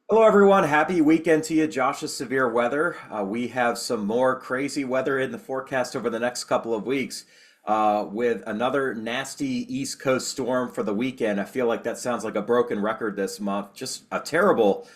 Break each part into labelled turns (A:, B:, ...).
A: Hello, everyone. Happy weekend to you. Josh's severe weather. We have some more crazy weather in the forecast over the next couple of weeks with another nasty East Coast storm for the weekend. I feel like that sounds like a broken record this month. Just a terrible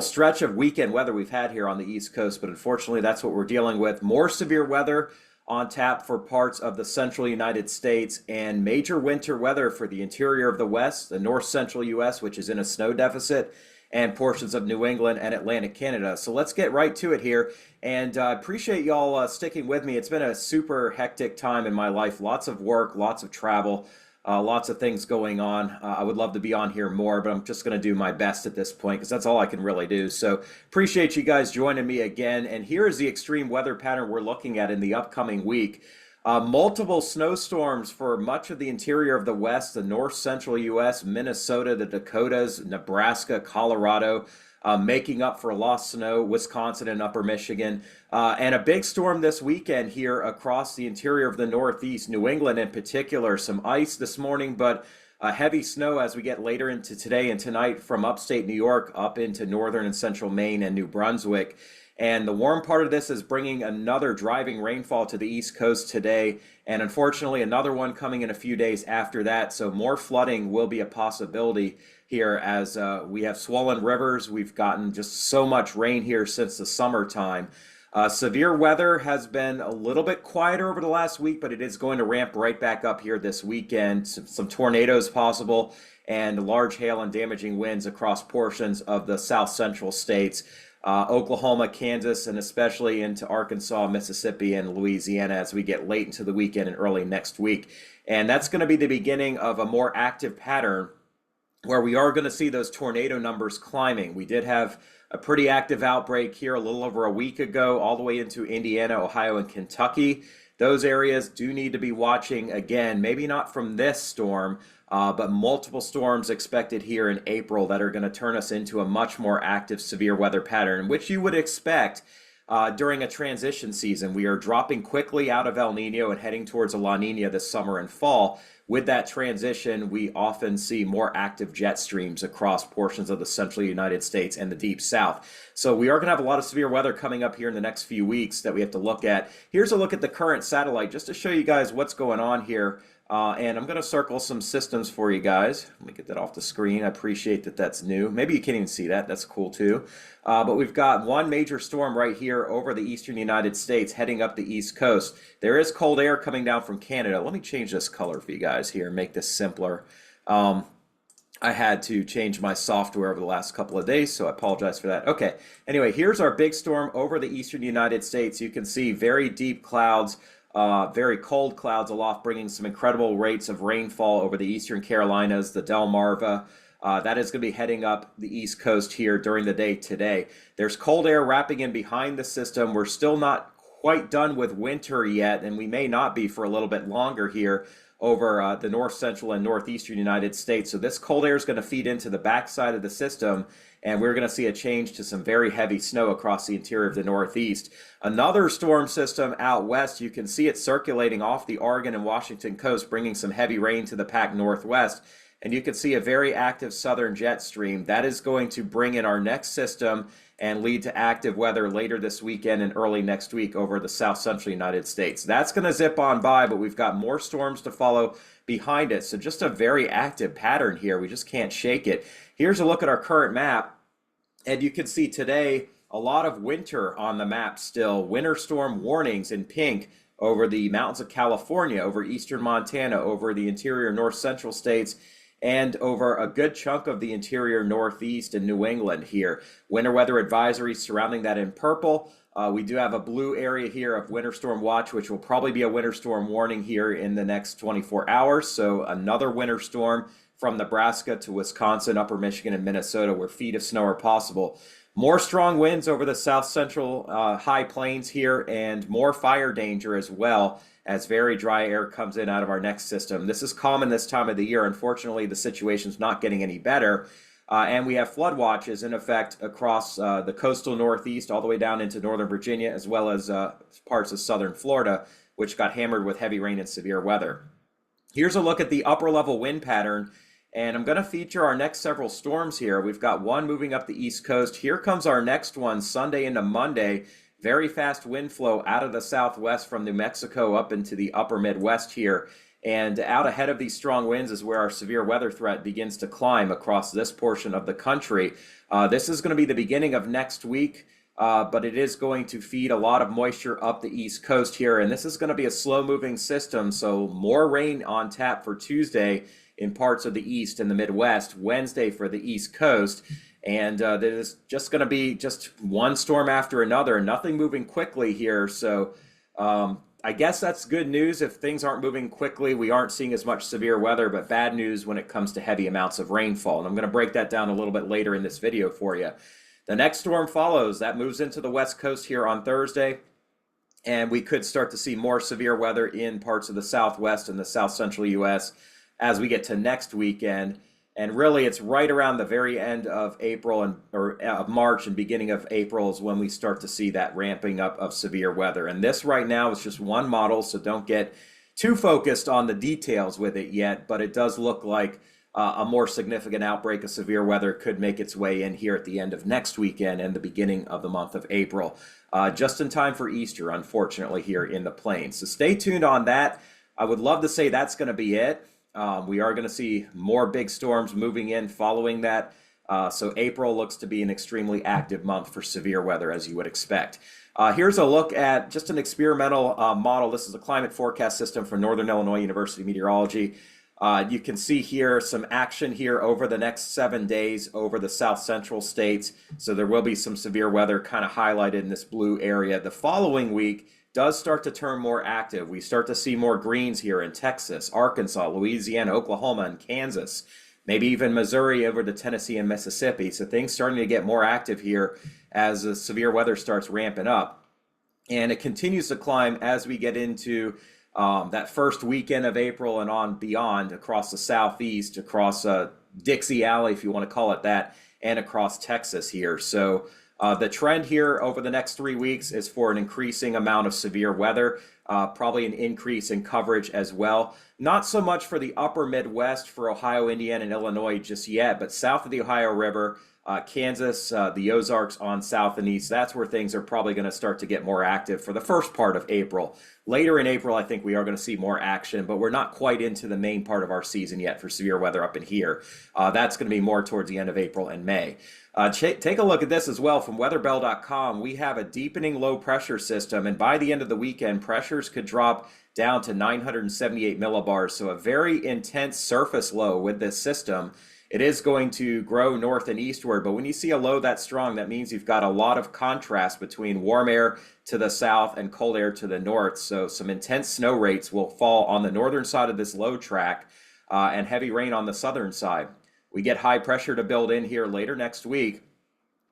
A: stretch of weekend weather we've had here on the East Coast, but unfortunately, that's what we're dealing with. More severe weather on tap for parts of the central United States and major winter weather for the interior of the West, the north central U.S., which is in a snow deficit, and portions of New England and Atlantic Canada. So let's get right to it here. And I appreciate y'all sticking with me. It's been a super hectic time in my life. Lots of work, lots of travel, lots of things going on. I would love to be on here more, but I'm just going to do my best at this point because that's all I can really do. So appreciate you guys joining me again. And here is the extreme weather pattern we're looking at in the upcoming week. Multiple snowstorms for much of the interior of the West, the north central U.S., Minnesota, the Dakotas, Nebraska, Colorado, making up for lost snow, Wisconsin and upper Michigan. And a big storm this weekend here across the interior of the Northeast, New England in particular. Some ice this morning, but heavy snow as we get later into today and tonight from upstate New York up into northern and central Maine and New Brunswick. And the warm part of this is bringing another driving rainfall to the East Coast today, and unfortunately another one coming in a few days after that. So more flooding will be a possibility here as we have swollen rivers. We've gotten just so much rain here since the summertime. Severe weather has been a little bit quieter over the last week, but it is going to ramp right back up here this weekend. Some tornadoes possible and large hail and damaging winds across portions of the south central states. Oklahoma, Kansas, and especially into Arkansas, Mississippi, and Louisiana as we get late into the weekend and early next week. And that's going to be the beginning of a more active pattern where we are going to see those tornado numbers climbing. We did have a pretty active outbreak here a little over a week ago, all the way into Indiana, Ohio, and Kentucky. Those areas do need to be watching again, maybe not from this storm, but multiple storms expected here in April that are going to turn us into a much more active severe weather pattern, which you would expect during a transition season. We are dropping quickly out of El Nino and heading towards a La Nina this summer and fall. With that transition, we often see more active jet streams across portions of the central United States and the deep south. So we are going to have a lot of severe weather coming up here in the next few weeks that we have to look at. Here's a look at the current satellite just to show you guys what's going on here. And I'm going to circle some systems for you guys. Let me get that off the screen. I appreciate that that's new. Maybe you can't even see that. That's cool too. But we've got one major storm right here over the eastern United States heading up the East Coast. There is cold air coming down from Canada. Let me change this color for you guys here and make this simpler. I had to change my software over the last couple of days, so I apologize for that. Okay, anyway, here's our big storm over the eastern United States. You can see very deep clouds. Very cold clouds aloft, bringing some incredible rates of rainfall over the eastern Carolinas, the Delmarva. That is going to be heading up the East Coast here during the day today. There's cold air wrapping in behind the system. We're still not quite done with winter yet, and we may not be for a little bit longer here over the north central and northeastern United States. So this cold air is going to feed into the backside of the system, and we're going to see a change to some very heavy snow across the interior of the Northeast. Another storm system out west, you can see it circulating off the Oregon and Washington coast, bringing some heavy rain to the Pac Northwest. And you can see a very active southern jet stream. That is going to bring in our next system and lead to active weather later this weekend and early next week over the south central United States. That's going to zip on by, but we've got more storms to follow behind it. So just a very active pattern here. We just can't shake it. Here's a look at our current map. And you can see today a lot of winter on the map still. Winter storm warnings in pink over the mountains of California, over eastern Montana, over the interior north central states, and over a good chunk of the interior Northeast and New England here. Winter weather advisories surrounding that in purple. We do have a blue area here of winter storm watch, which will probably be a winter storm warning here in the next 24 hours. So another winter storm from Nebraska to Wisconsin, upper Michigan, and Minnesota, where feet of snow are possible. More strong winds over the south central high plains here, and more fire danger as well as very dry air comes in out of our next system. This is common this time of the year. Unfortunately, the situation's not getting any better. And we have flood watches in effect across the coastal Northeast all the way down into northern Virginia, as well as parts of southern Florida, which got hammered with heavy rain and severe weather. Here's a look at the upper level wind pattern. And I'm going to feature our next several storms here. We've got one moving up the East Coast. Here comes our next one Sunday into Monday. Very fast wind flow out of the southwest from New Mexico up into the upper Midwest here. And out ahead of these strong winds is where our severe weather threat begins to climb across this portion of the country. This is going to be the beginning of next week, but it is going to feed a lot of moisture up the East Coast here. And this is going to be a slow-moving system, so more rain on tap for Tuesday in parts of the East and the Midwest, Wednesday for the East Coast. And there's just going to be just one storm after another, nothing moving quickly here. So I guess that's good news. If things aren't moving quickly, we aren't seeing as much severe weather, but bad news when it comes to heavy amounts of rainfall. And I'm going to break that down a little bit later in this video for you. The next storm follows. That moves into the West Coast here on Thursday. And we could start to see more severe weather in parts of the Southwest and the South Central U.S. as we get to next weekend. And really, it's right around the very end of April or of March and beginning of April is when we start to see that ramping up of severe weather. And this right now is just one model, so don't get too focused on the details with it yet. But it does look like a more significant outbreak of severe weather could make its way in here at the end of next weekend and the beginning of the month of April. Just in time for Easter, unfortunately, here in the plains. So stay tuned on that. I would love to say that's going to be it. We are going to see more big storms moving in following that. So April looks to be an extremely active month for severe weather, as you would expect. Here's a look at just an experimental model. This is a climate forecast system for Northern Illinois University Meteorology. You can see here some action here over the next 7 days over the south central states. So there will be some severe weather kind of highlighted in this blue area. The following week does start to turn more active. We start to see more greens here in Texas, Arkansas, Louisiana, Oklahoma, and Kansas, maybe even Missouri over to Tennessee and Mississippi. So things starting to get more active here as the severe weather starts ramping up. And it continues to climb as we get into that first weekend of April and on beyond across the southeast, across Dixie Alley, if you want to call it that, and across Texas here. So the trend here over the next 3 weeks is for an increasing amount of severe weather, probably an increase in coverage as well. Not so much for the upper Midwest for Ohio, Indiana, and Illinois just yet, but south of the Ohio River, Kansas, the Ozarks on south and east, that's where things are probably going to start to get more active for the first part of April. Later in April, I think we are going to see more action, but we're not quite into the main part of our season yet for severe weather up in here. That's going to be more towards the end of April and May. Take a look at this as well from weatherbell.com. We have a deepening low pressure system, and by the end of the weekend, pressures could drop down to 978 millibars, so a very intense surface low with this system. It is going to grow north and eastward, but when you see a low that strong, that means you've got a lot of contrast between warm air to the south and cold air to the north. So some intense snow rates will fall on the northern side of this low track and heavy rain on the southern side. We get high pressure to build in here later next week,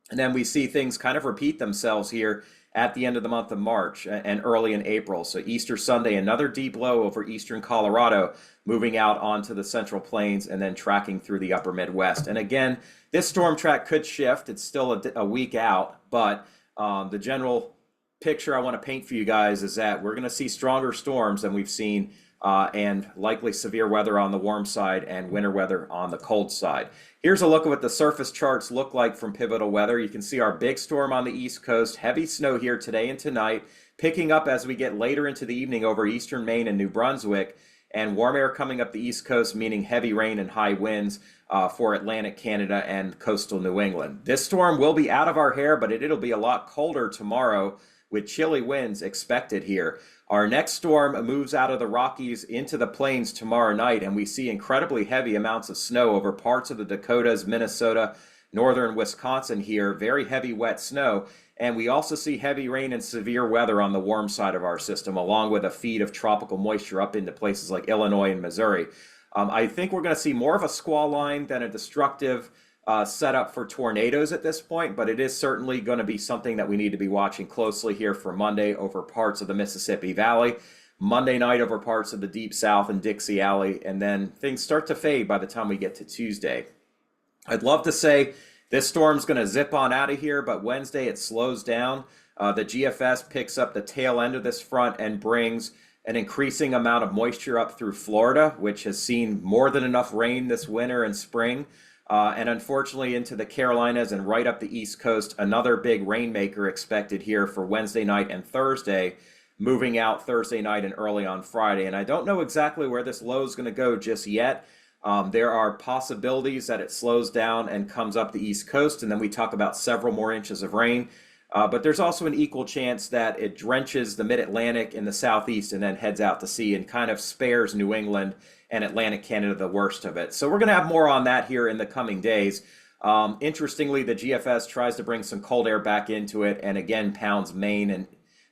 A: and then we see things kind of repeat themselves here at the end of the month of March and early in April. So Easter Sunday, another deep low over eastern Colorado, moving out onto the central plains and then tracking through the upper Midwest. And again, this storm track could shift. It's still a week out, but the general picture I want to paint for you guys is that we're going to see stronger storms than we've seen and likely severe weather on the warm side and winter weather on the cold side. Here's a look at what the surface charts look like from Pivotal Weather. You can see our big storm on the East Coast, heavy snow here today and tonight, picking up as we get later into the evening over eastern Maine and New Brunswick, and warm air coming up the East Coast, meaning heavy rain and high winds for Atlantic Canada and coastal New England. This storm will be out of our hair, but it'll be a lot colder tomorrow with chilly winds expected here. Our next storm moves out of the Rockies into the plains tomorrow night, and we see incredibly heavy amounts of snow over parts of the Dakotas, Minnesota, northern Wisconsin here, very heavy wet snow. And we also see heavy rain and severe weather on the warm side of our system, along with a feed of tropical moisture up into places like Illinois and Missouri. I think we're going to see more of a squall line than a destructive setup for tornadoes at this point, but it is certainly going to be something that we need to be watching closely here for Monday over parts of the Mississippi Valley, Monday night over parts of the Deep South and Dixie Alley, and then things start to fade by the time we get to Tuesday. I'd love to say this storm's going to zip on out of here, but Wednesday it slows down. The GFS picks up the tail end of this front and brings an increasing amount of moisture up through Florida, which has seen more than enough rain this winter and spring. And unfortunately into the Carolinas and right up the East Coast, another big rainmaker expected here for Wednesday night and Thursday, moving out Thursday night and early on Friday. And I don't know exactly where this low is going to go just yet. There are possibilities that it slows down and comes up the East Coast, and then we talk about several more inches of rain. But there's also an equal chance that it drenches the mid-Atlantic and the southeast and then heads out to sea and kind of spares New England and Atlantic Canada the worst of it. So we're going to have more on that here in the coming days. Interestingly, the GFS tries to bring some cold air back into it and again pounds Maine and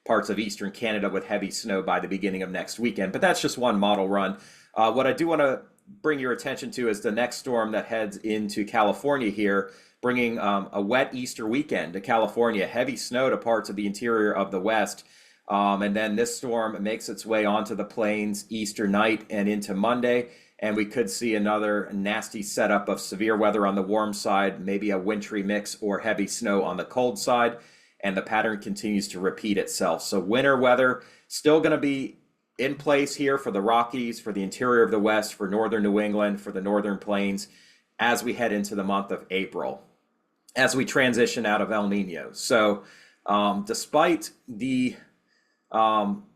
A: parts of eastern Canada with heavy snow by the beginning of next weekend. But that's just one model run. What I do want to bring your attention to is the next storm that heads into California here, bringing a wet Easter weekend to California, heavy snow to parts of the interior of the West. And then this storm makes its way onto the plains Easter night and into Monday. And we could see another nasty setup of severe weather on the warm side, maybe a wintry mix or heavy snow on the cold side. And the pattern continues to repeat itself. So winter weather still going to be in place here for the Rockies, for the interior of the West, for northern New England, for the northern plains, as we head into the month of April, as we transition out of El Nino. So despite the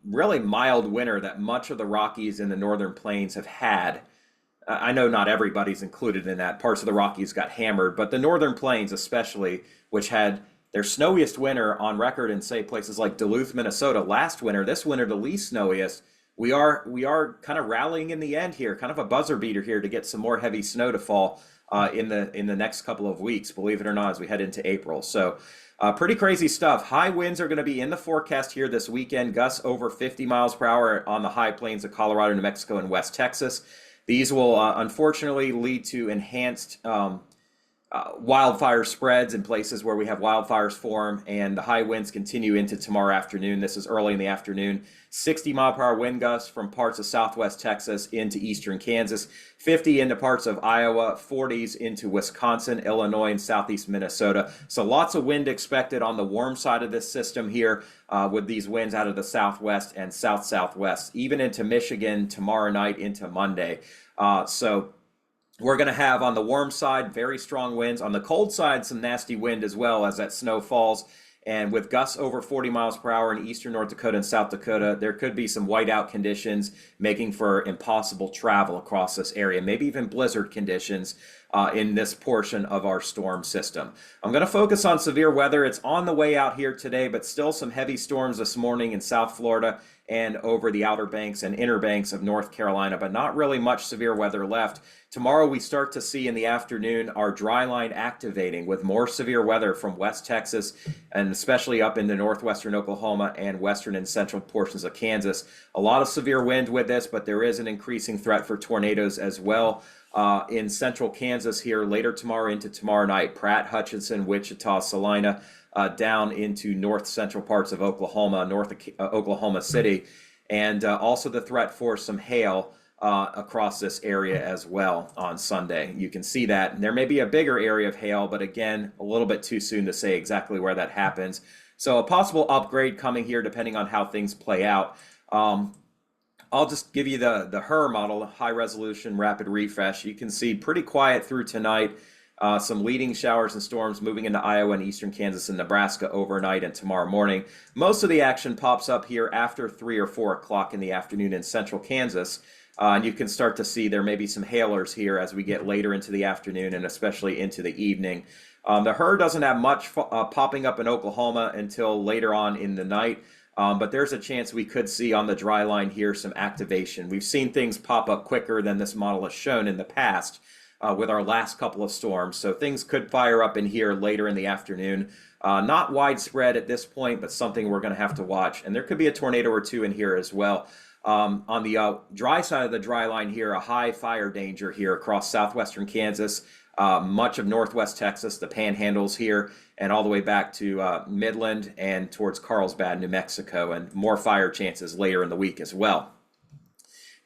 A: really mild winter that much of the Rockies and the northern plains have had, I know not everybody's included in that. Parts of the Rockies got hammered, but the northern plains especially, which had their snowiest winter on record in, say, places like Duluth, Minnesota last winter, this winter the least snowiest. We are kind of rallying in the end here, kind of a buzzer beater here to get some more heavy snow to fall in the next couple of weeks, believe it or not, as we head into April. So pretty crazy stuff. High winds are going to be in the forecast here this weekend, gusts over 50 miles per hour on the high plains of Colorado, New Mexico, and West Texas. These will unfortunately lead to enhanced wildfire spreads in places where we have wildfires form, and the high winds continue into tomorrow afternoon. This is early in the afternoon. 60-mile-per-hour wind gusts from parts of southwest Texas into eastern Kansas, 50 into parts of Iowa, 40s into Wisconsin, Illinois, and southeast Minnesota. So lots of wind expected on the warm side of this system here with these winds out of the southwest and south-southwest, even into Michigan tomorrow night into Monday. So we're going to have on the warm side very strong winds. On the cold side, some nasty wind as well as that snow falls. And with gusts over 40 miles per hour in eastern North Dakota and South Dakota, there could be some whiteout conditions making for impossible travel across this area, maybe even blizzard conditions in this portion of our storm system. I'm going to focus on severe weather. It's on the way out here today, but still some heavy storms this morning in South Florida and over the outer banks and inner banks of North Carolina, but not really much severe weather left. Tomorrow we start to see in the afternoon our dry line activating with more severe weather from West Texas and especially up into northwestern Oklahoma and western and central portions of Kansas. A lot of severe wind with this, but there is an increasing threat for tornadoes as well. In central Kansas here later tomorrow into tomorrow night, Pratt, Hutchinson, Wichita, Salina, down into north central parts of Oklahoma, north of Oklahoma City, and also the threat for some hail across this area as well on Sunday. You can see that. And there may be a bigger area of hail, but again, a little bit too soon to say exactly where that happens. So a possible upgrade coming here depending on how things play out. I'll just give you the HRRR model, high resolution rapid refresh. You can see pretty quiet through tonight. Some leading showers and storms moving into Iowa and eastern Kansas and Nebraska overnight and tomorrow morning. Most of the action pops up here after 3 or 4 o'clock in the afternoon in central Kansas. And you can start to see there may be some hailers here as we get later into the afternoon and especially into the evening. The HRRR doesn't have much popping up in Oklahoma until later on in the night. But there's a chance we could see on the dry line here some activation. We've seen things pop up quicker than this model has shown in the past with our last couple of storms. So things could fire up in here later in the afternoon. Not widespread at this point, but something we're going to have to watch. And there could be a tornado or two in here as well. On the dry side of the dry line here, a high fire danger here across southwestern Kansas, much of northwest Texas, the panhandles here, and all the way back to Midland and towards Carlsbad, New Mexico, and more fire chances later in the week as well.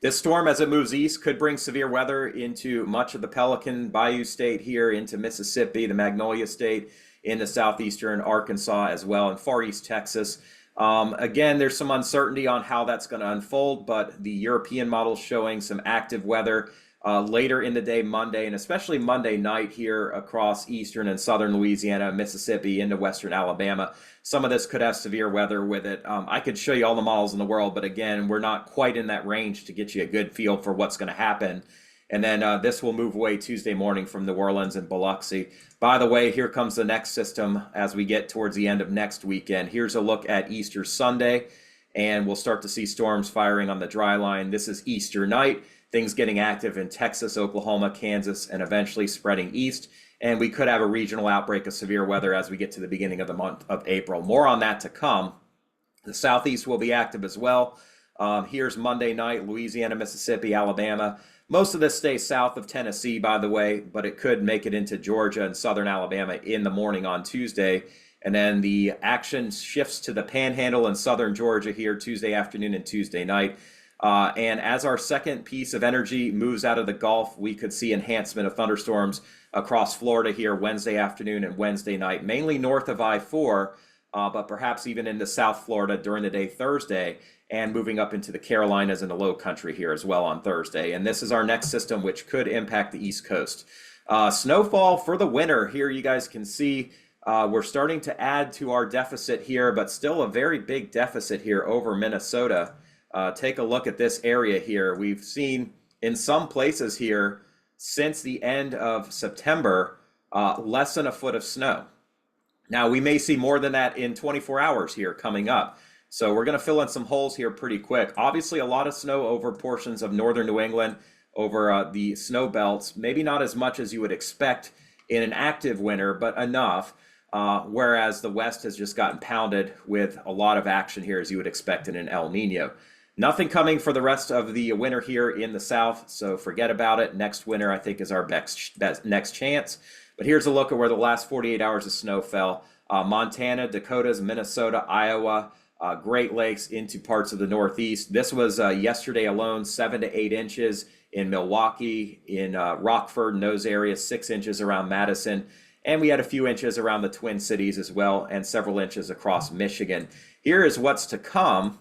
A: This storm, as it moves east, could bring severe weather into much of the Pelican Bayou State here, into Mississippi, the Magnolia State, into southeastern Arkansas as well, and far east Texas. Again, there's some uncertainty on how that's going to unfold, but the European model is showing some active weather later in the day, Monday, and especially Monday night here across eastern and southern Louisiana, Mississippi, into western Alabama. Some of this could have severe weather with it. I could show you all the models in the world, but again, we're not quite in that range to get you a good feel for what's going to happen. And then this will move away Tuesday morning from New Orleans and Biloxi. By the way, here comes the next system as we get towards the end of next weekend. Here's a look at Easter Sunday, and we'll start to see storms firing on the dry line. This is Easter night, things getting active in Texas, Oklahoma, Kansas, and eventually spreading east. And we could have a regional outbreak of severe weather as we get to the beginning of the month of April. More on that to come. The southeast will be active as well. Here's Monday night, Louisiana, Mississippi, Alabama. Most of this stays south of Tennessee, by the way, but it could make it into Georgia and southern Alabama in the morning on Tuesday. And then the action shifts to the Panhandle and southern Georgia here Tuesday afternoon and Tuesday night. And as our second piece of energy moves out of the Gulf, we could see enhancement of thunderstorms across Florida here Wednesday afternoon and Wednesday night, mainly north of I-4, but perhaps even into South Florida during the day Thursday, and moving up into the Carolinas and the Low Country here as well on Thursday. And this is our next system, which could impact the East Coast. Snowfall for the winter here, you guys can see we're starting to add to our deficit here, but still a very big deficit here over Minnesota. Take a look at this area here. We've seen in some places here since the end of September, less than a foot of snow. Now, we may see more than that in 24 hours here coming up. So we're going to fill in some holes here pretty quick. Obviously, a lot of snow over portions of northern New England, over the snow belts. Maybe not as much as you would expect in an active winter, but enough. Whereas the West has just gotten pounded with a lot of action here, as you would expect in an El Nino. Nothing coming for the rest of the winter here in the South, so forget about it. Next winter, I think, is our next chance. But here's a look at where the last 48 hours of snow fell. Montana, Dakotas, Minnesota, Iowa, Great Lakes into parts of the Northeast. This was yesterday alone, 7 to 8 inches in Milwaukee, in Rockford, and those areas, 6 inches around Madison. And we had a few inches around the Twin Cities as well, and several inches across Michigan. Here is what's to come.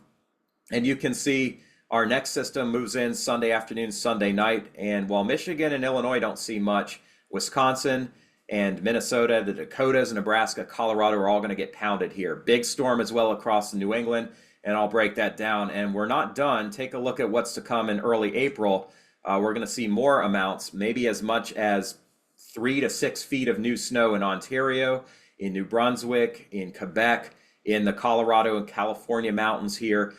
A: And you can see our next system moves in Sunday afternoon, Sunday night. And while Michigan and Illinois don't see much, Wisconsin and Minnesota, the Dakotas, Nebraska, Colorado are all going to get pounded here. Big storm as well across New England, and I'll break that down. And we're not done. Take a look at what's to come in early April. We're going to see more amounts, maybe as much as 3 to 6 feet of new snow in Ontario, in New Brunswick, in Quebec, in the Colorado and California mountains here.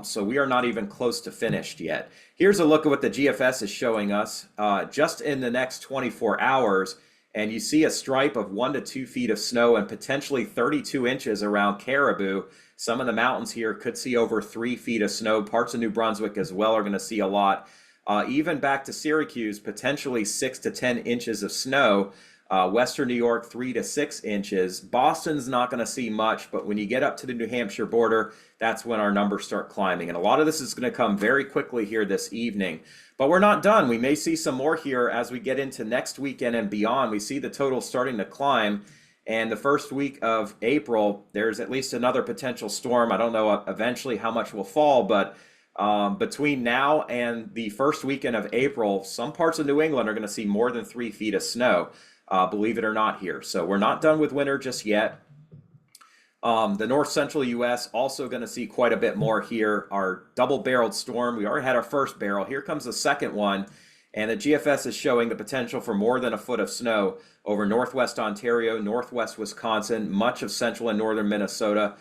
A: So we are not even close to finished yet. Here's a look at what the GFS is showing us just in the next 24 hours. And you see a stripe of 1 to 2 feet of snow and potentially 32 inches around Caribou. Some of the mountains here could see over 3 feet of snow. Parts of New Brunswick as well are going to see a lot. Even back to Syracuse, potentially 6 to 10 inches of snow. Western New York, 3 to 6 inches. Boston's not going to see much, but when you get up to the New Hampshire border, that's when our numbers start climbing. And a lot of this is going to come very quickly here this evening. But we're not done. We may see some more here as we get into next weekend and beyond. We see the total starting to climb. And the first week of April, there's at least another potential storm. I don't know eventually how much will fall, but between now and the first weekend of April, some parts of New England are going to see more than 3 feet of snow, believe it or not here. So we're not done with winter just yet. The north central U.S. also going to see quite a bit more here. Our double-barreled storm, we already had our first barrel. Here comes the second one, and the GFS is showing the potential for more than a foot of snow over northwest Ontario, northwest Wisconsin, much of central and northern Minnesota,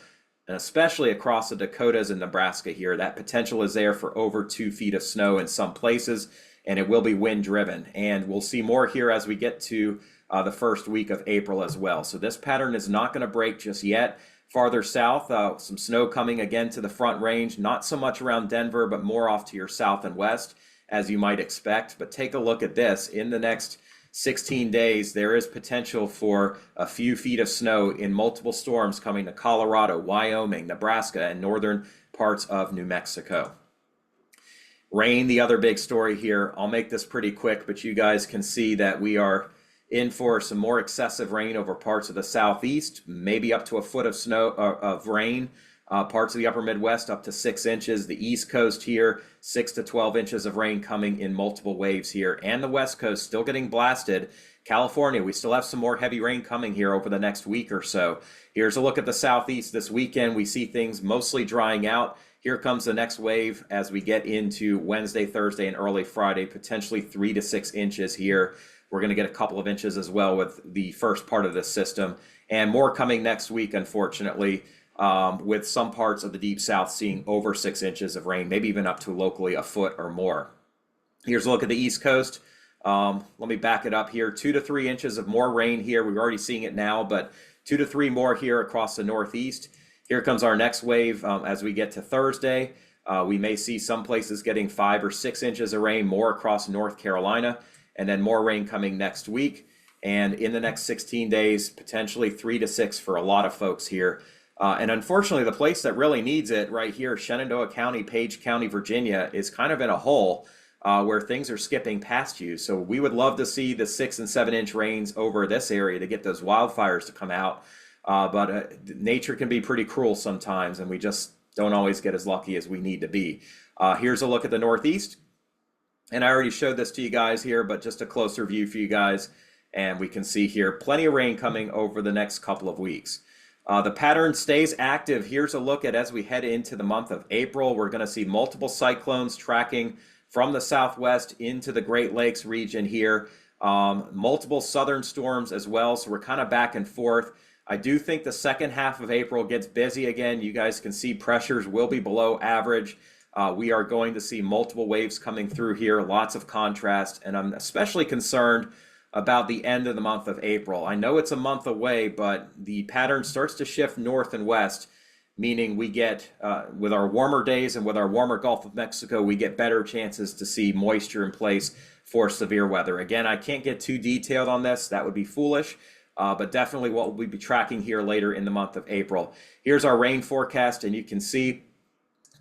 A: and especially across the Dakotas and Nebraska here. That potential is there for over 2 feet of snow in some places, and it will be wind-driven. And we'll see more here as we get to the first week of April as well. So this pattern is not going to break just yet. Farther south, some snow coming again to the Front Range, not so much around Denver, but more off to your south and west, as you might expect. But take a look at this. In the next 16 days, there is potential for a few feet of snow in multiple storms coming to Colorado, Wyoming, Nebraska, and northern parts of New Mexico. Rain, the other big story here. I'll make this pretty quick, but you guys can see that we are in for some more excessive rain over parts of the southeast, maybe up to a foot of snow of rain Parts of the upper Midwest up to 6 inches. The East Coast here, 6 to 12 inches of rain coming in multiple waves here. And the West Coast still getting blasted. California, we still have some more heavy rain coming here over the next week or so. Here's a look at the Southeast this weekend. We see things mostly drying out. Here comes the next wave as we get into Wednesday, Thursday, and early Friday, potentially 3 to 6 inches here. We're going to get a couple of inches as well with the first part of this system. And more coming next week, unfortunately, with some parts of the Deep South seeing over 6 inches of rain, maybe even up to locally a foot or more. Here's a look at the East Coast. Let me back it up here. 2 to 3 inches of more rain here. We're already seeing it now, but 2 to 3 more here across the Northeast. Here comes our next wave as we get to Thursday. We may see some places getting 5 or 6 inches of rain, more across North Carolina, and then more rain coming next week. And in the next 16 days, potentially 3 to 6 for a lot of folks here. And unfortunately, the place that really needs it right here, Shenandoah County, Page County, Virginia, is kind of in a hole where things are skipping past you. So we would love to see the 6 and 7 inch rains over this area to get those wildfires to come out. But nature can be pretty cruel sometimes, and we just don't always get as lucky as we need to be. Here's a look at the Northeast. And I already showed this to you guys here, but just a closer view for you guys. And we can see here plenty of rain coming over the next couple of weeks. The pattern stays active. Here's a look at as we head into the month of April. We're going to see multiple cyclones tracking from the southwest into the Great Lakes region here. Multiple southern storms as well. So we're kind of back and forth. I do think the second half of April gets busy again. You guys can see pressures will be below average. We are going to see multiple waves coming through here, lots of contrast, and I'm especially concerned about the end of the month of April. I know it's a month away, but the pattern starts to shift north and west, meaning we get, with our warmer days and with our warmer Gulf of Mexico, we get better chances to see moisture in place for severe weather. Again, I can't get too detailed on this. That would be foolish. But definitely what we'll be tracking here later in the month of April. Here's our rain forecast, and you can see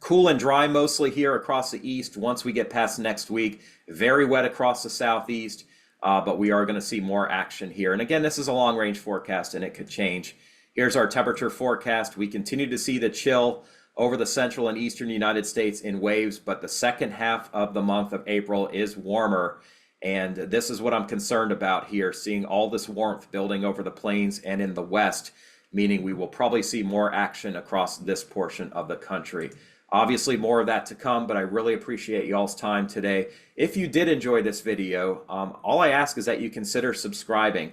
A: cool and dry mostly here across the east. Once we get past next week, very wet across the southeast, but we are going to see more action here. And again, this is a long range forecast and it could change. Here's our temperature forecast. We continue to see the chill over the central and eastern United States in waves, but the second half of the month of April is warmer. And this is what I'm concerned about here, seeing all this warmth building over the plains and in the west, meaning we will probably see more action across this portion of the country. Obviously, more of that to come, but I really appreciate y'all's time today. If you did enjoy this video, all I ask is that you consider subscribing.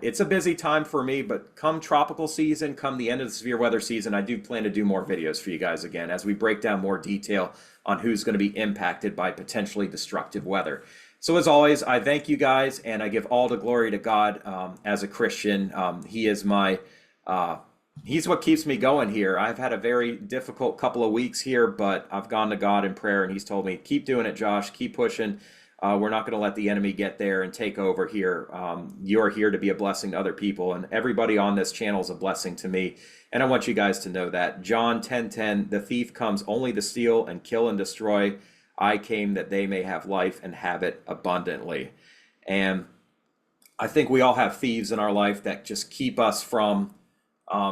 A: It's a busy time for me, but come tropical season, come the end of the severe weather season, I do plan to do more videos for you guys again as we break down more detail on who's going to be impacted by potentially destructive weather. So as always, I thank you guys, and I give all the glory to God as a Christian. He is my, he's what keeps me going here. I've had a very difficult couple of weeks here, but I've gone to God in prayer, and he's told me, keep doing it, Josh, keep pushing. We're not going to let the enemy get there and take over here. You're here to be a blessing to other people, and everybody on this channel is a blessing to me. And I want you guys to know that. John 10:10, the thief comes only to steal and kill and destroy. I came that they may have life and have it abundantly. And I think we all have thieves in our life that just keep us from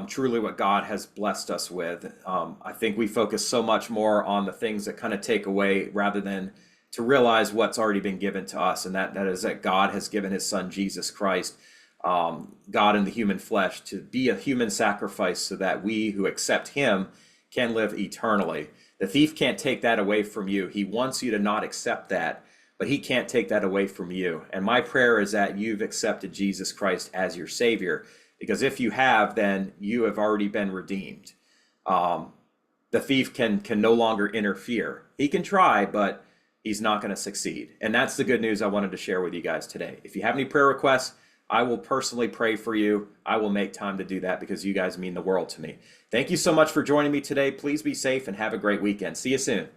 A: truly what God has blessed us with. I think we focus so much more on the things that kind of take away rather than to realize what's already been given to us. And that is that God has given his son, Jesus Christ, God in the human flesh, to be a human sacrifice so that we who accept him can live eternally. The thief can't take that away from you. He wants you to not accept that, but he can't take that away from you. And my prayer is that you've accepted Jesus Christ as your Savior, because if you have, then you have already been redeemed. The thief can no longer interfere. He can try, but he's not going to succeed. And that's the good news I wanted to share with you guys today. If you have any prayer requests, I will personally pray for you. I will make time to do that because you guys mean the world to me. Thank you so much for joining me today. Please be safe and have a great weekend. See you soon.